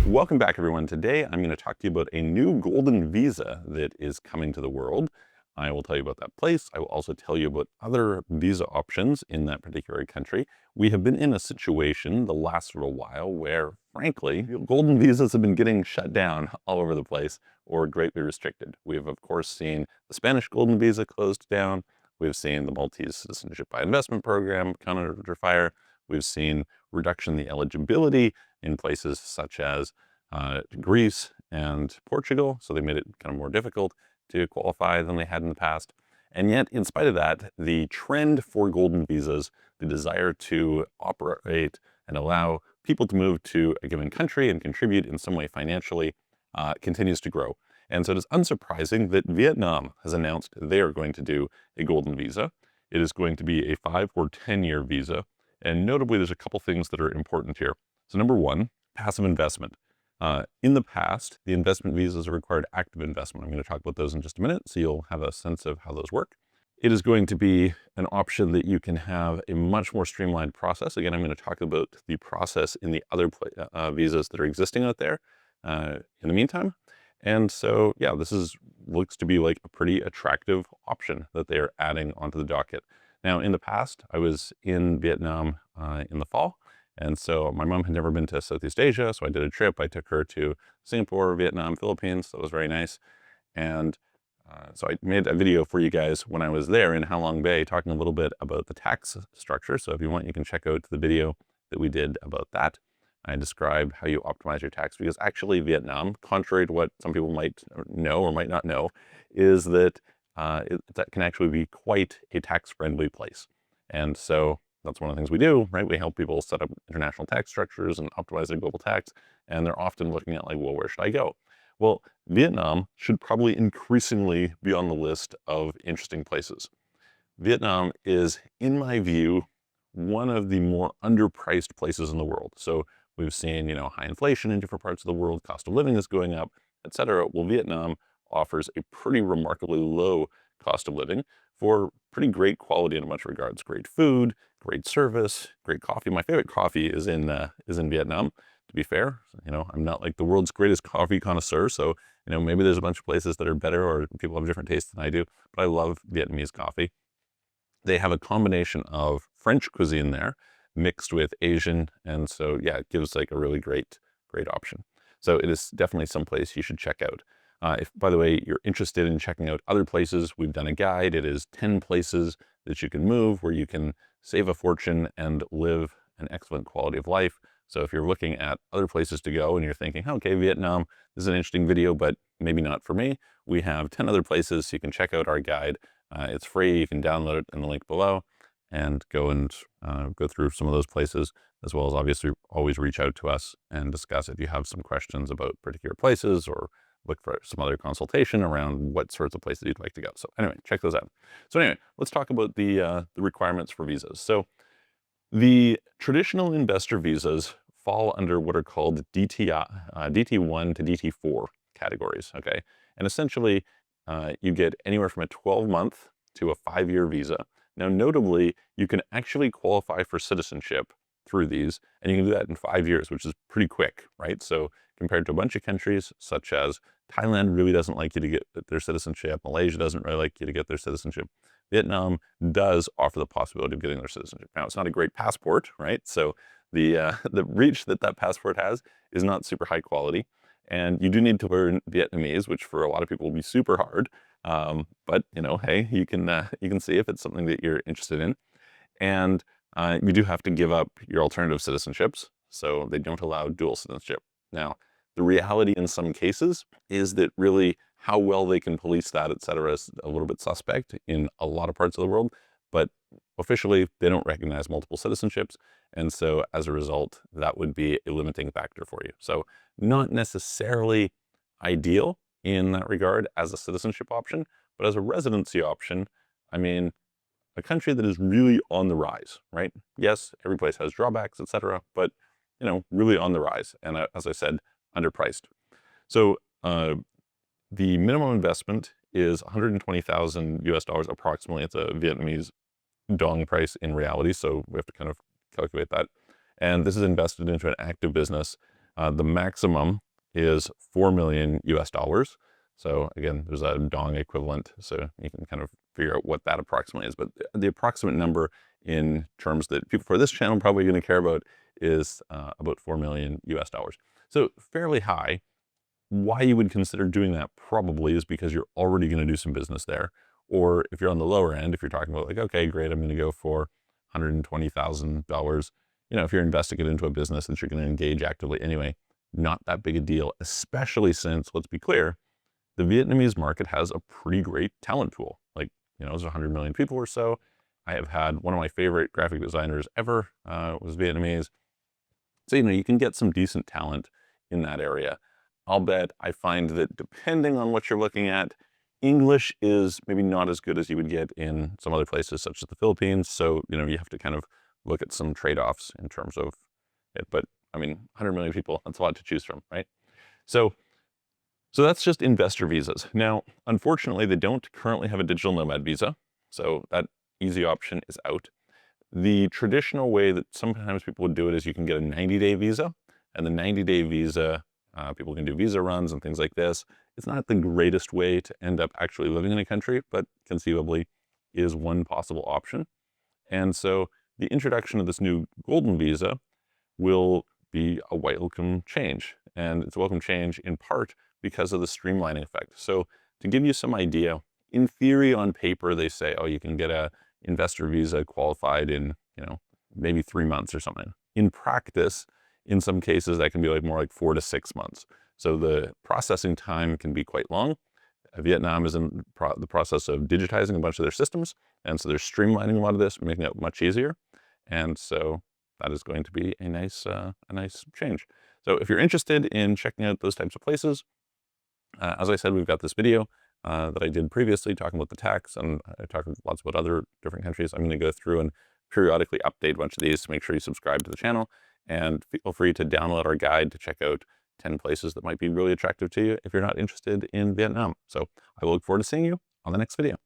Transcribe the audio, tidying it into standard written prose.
Welcome back, everyone. Today, I'm going to talk to you about a new golden visa that is coming to the world. I will tell you about that place. I will also tell you about other visa options in that particular country. We have been in a situation the last little while where, frankly, golden visas have been getting shut down all over the place or greatly restricted. We have, of course, seen the Spanish golden visa closed down. We've seen the Maltese Citizenship by Investment program come under fire. We've seen reduction in the eligibility in places such as Greece and Portugal, so they made it kind of more difficult to qualify than they had in the past. And yet, in spite of that, the trend for golden visas, the desire to operate and allow people to move to a given country and contribute in some way financially, continues to grow. And so it is unsurprising that Vietnam has announced they are going to do a golden visa. It is going to be a 5 or 10-year visa. And notably, there's a couple things that are important here. So number one, passive investment. In the past, the investment visas required active investment. I'm going to talk about those in just a minute, so you'll have a sense of how those work. It is going to be an option that you can have a much more streamlined process. Again, I'm going to talk about the process in the other visas that are existing out there in the meantime. And so, yeah, looks to be like a pretty attractive option that they are adding onto the docket. Now, in the past, I was in Vietnam in the fall. And so my mom had never been to Southeast Asia, so I did a trip. I took her to Singapore, Vietnam, Philippines. That was very nice. And so I made a video for you guys when I was there in Ha Long Bay, talking a little bit about the tax structure. So if you want, you can check out the video that we did about that. I described how you optimize your tax, because actually Vietnam, contrary to what some people might know or might not know, is that that can actually be quite a tax-friendly place. And so that's one of the things we do, right? We help people set up international tax structures and optimize their global tax. And they're often looking at like, well, where should I go? Well, Vietnam should probably increasingly be on the list of interesting places. Vietnam is, in my view, one of the more underpriced places in the world. So we've seen, high inflation in different parts of the world, cost of living is going up, et cetera. Well, Vietnam offers a pretty remarkably low cost of living for pretty great quality in a bunch of regards. Great food, great service, great coffee. My favorite coffee is in Vietnam, to be fair. I'm not like the world's greatest coffee connoisseur, so maybe there's a bunch of places that are better or people have different tastes than I do, but I love Vietnamese coffee. They have a combination of French cuisine there mixed with Asian, and so yeah, it gives like a really great option. So it is definitely someplace you should check out. If, by the way, you're interested in checking out other places, we've done a guide. It is 10 places that you can move where you can save a fortune and live an excellent quality of life. So if you're looking at other places to go and you're thinking, okay, Vietnam, this is an interesting video, but maybe not for me, we have 10 other places, so you can check out our guide. It's free. You can download it in the link below and go through some of those places, as well as obviously always reach out to us and discuss if you have some questions about particular places or look for some other consultation around what sorts of places you'd like to go. So anyway, check those out. So anyway, let's talk about the requirements for visas. So the traditional investor visas fall under what are called DT1 to DT4 categories, okay? And essentially, you get anywhere from a 12-month to a 5-year visa. Now, notably, you can actually qualify for citizenship through these, and you can do that in 5 years, which is pretty quick, right? So compared to a bunch of countries, such as Thailand really doesn't like you to get their citizenship, Malaysia doesn't really like you to get their citizenship, Vietnam does offer the possibility of getting their citizenship. Now, it's not a great passport, right? So the reach that passport has is not super high quality. And you do need to learn Vietnamese, which for a lot of people will be super hard. But hey, you can see if it's something that you're interested in. And you do have to give up your alternative citizenships, so they don't allow dual citizenship. Now, the reality in some cases is that really how well they can police that, et cetera, is a little bit suspect in a lot of parts of the world. But officially, they don't recognize multiple citizenships. And so as a result, that would be a limiting factor for you. So not necessarily ideal in that regard as a citizenship option, but as a residency option, I mean, a country that is really on the rise, right? Yes, every place has drawbacks, et cetera, but really on the rise. And as I said, underpriced. So the minimum investment is 120,000 US dollars approximately. It's a Vietnamese dong price in reality, so we have to kind of calculate that. And this is invested into an active business The maximum is 4 million US dollars. So again, there's a dong equivalent, so you can kind of figure out what that approximately is. But the approximate number in terms that people for this channel probably going to care about is about 4 million US dollars. So fairly high. Why you would consider doing that probably is because you're already going to do some business there. Or if you're on the lower end, if you're talking about like, okay, great, I'm going to go for $120,000, if you're investing it into a business that you're going to engage actively anyway, not that big a deal, especially since, let's be clear, the Vietnamese market has a pretty great talent pool. Like, there's 100 million people or so. I have had one of my favorite graphic designers ever was Vietnamese. So, you can get some decent talent in that area. I'll bet I find that depending on what you're looking at, English is maybe not as good as you would get in some other places such as the Philippines. So, you have to kind of look at some trade-offs in terms of it. But I mean, 100 million people, that's a lot to choose from, right? So that's just investor visas. Now, unfortunately, they don't currently have a digital nomad visa. So that easy option is out. The traditional way that sometimes people would do it is you can get a 90-day visa, and the 90-day visa, people can do visa runs and things like this. It's not the greatest way to end up actually living in a country, but conceivably is one possible option. And so the introduction of this new golden visa will be a welcome change. And it's a welcome change in part because of the streamlining effect. So to give you some idea, in theory, on paper, they say, oh, you can get a investor visa qualified in, maybe 3 months or something. In practice, in some cases, that can be more like 4 to 6 months. So the processing time can be quite long. Vietnam is in the process of digitizing a bunch of their systems. And so they're streamlining a lot of this, making it much easier. And so that is going to be a nice change. So if you're interested in checking out those types of places, as I said, we've got this video that I did previously talking about the tax, and I talked lots about other different countries. I'm going to go through and periodically update a bunch of these to make sure you subscribe to the channel, and feel free to download our guide to check out 10 places that might be really attractive to you if you're not interested in Vietnam. So I will look forward to seeing you on the next video.